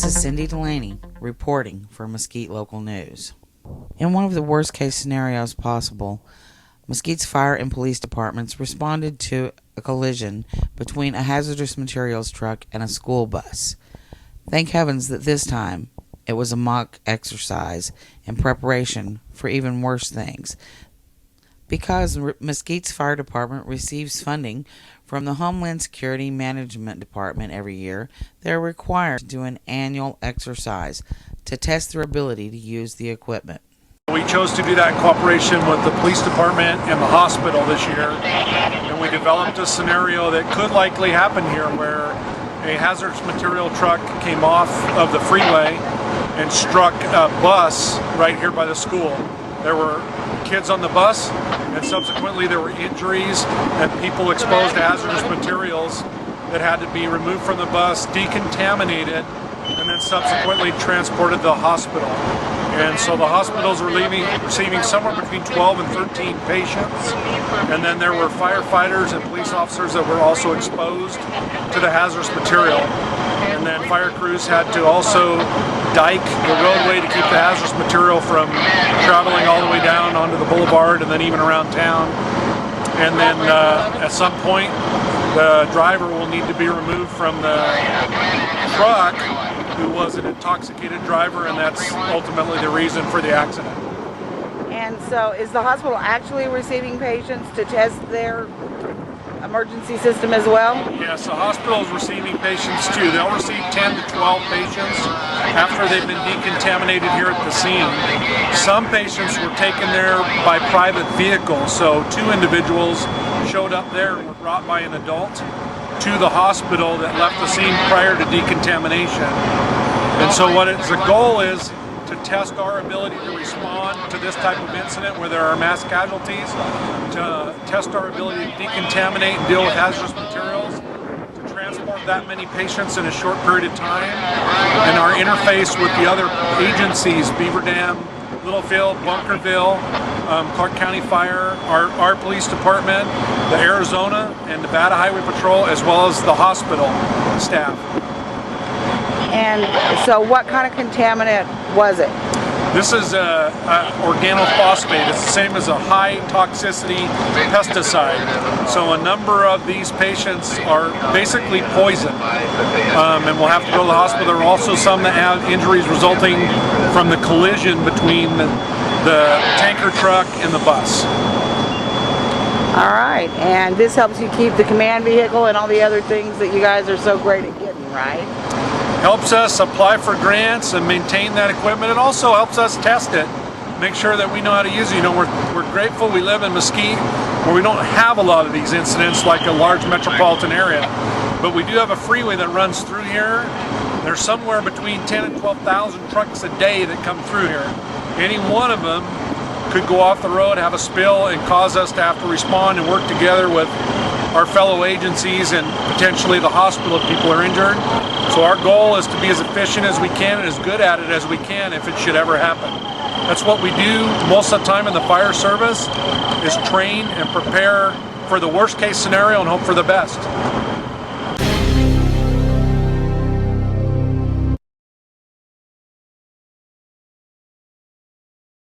This is Cindy Delaney reporting for Mesquite Local News. In one of the worst case scenarios possible, Mesquite's fire and police departments responded to a collision between a hazardous materials truck and a school bus. Thank heavens that this time it was a mock exercise in preparation for even worse things. Because Mesquite's fire department receives funding from the Homeland Security Management Department every year, they're required to do an annual exercise to test their ability to use the equipment. We chose to do that in cooperation with the police department and the hospital this year, and we developed a scenario that could likely happen here where a hazardous material truck came off of the freeway and struck a bus right here by the school. There were kids on the bus, and subsequently there were injuries and people exposed to hazardous materials that had to be removed from the bus, decontaminated, and then subsequently transported to the hospital. And so the hospitals were receiving somewhere between 12 and 13 patients, and then there were firefighters and police officers that were also exposed to the hazardous material. And then fire crews had to also dike the roadway to keep the hazardous material from traveling all the way down onto the boulevard and then even around town. And then at some point, the driver will need to be removed from the truck, who was an intoxicated driver, and that's ultimately the reason for the accident. And so is the hospital actually receiving patients to test their emergency system as well? Yes, the hospital is receiving patients too. They'll receive 10 to 12 patients after they've been decontaminated here at the scene. Some patients were taken there by private vehicles, so 2 individuals showed up there and were brought by an adult to the hospital that left the scene prior to decontamination. And so the goal is to test our ability to respond to this type of incident where there are mass casualties, to test our ability to decontaminate and deal with hazardous materials, to transport that many patients in a short period of time, and our interface with the other agencies, Beaver Dam, Littlefield, Bunkerville, Clark County Fire, our police department, the Arizona and Nevada Highway Patrol, as well as the hospital staff. And so what kind of contaminant was it? This is organophosphate. It's the same as a high toxicity pesticide. So a number of these patients are basically poisoned, and will have to go to the hospital. There are also some that have injuries resulting from the collision between the tanker truck and the bus. All right, and this helps you keep the command vehicle and all the other things that you guys are so great at getting, right? Helps us apply for grants and maintain that equipment. It also helps us test it, make sure that we know how to use it. You know, we're grateful we live in Mesquite, where we don't have a lot of these incidents like a large metropolitan area. But we do have a freeway that runs through here. There's somewhere between 10 and 12,000 trucks a day that come through here. Any one of them could go off the road, have a spill, and cause us to have to respond and work together with our fellow agencies and potentially the hospital if people are injured. So our goal is to be as efficient as we can and as good at it as we can if it should ever happen. That's what we do most of the time in the fire service, is train and prepare for the worst case scenario and hope for the best.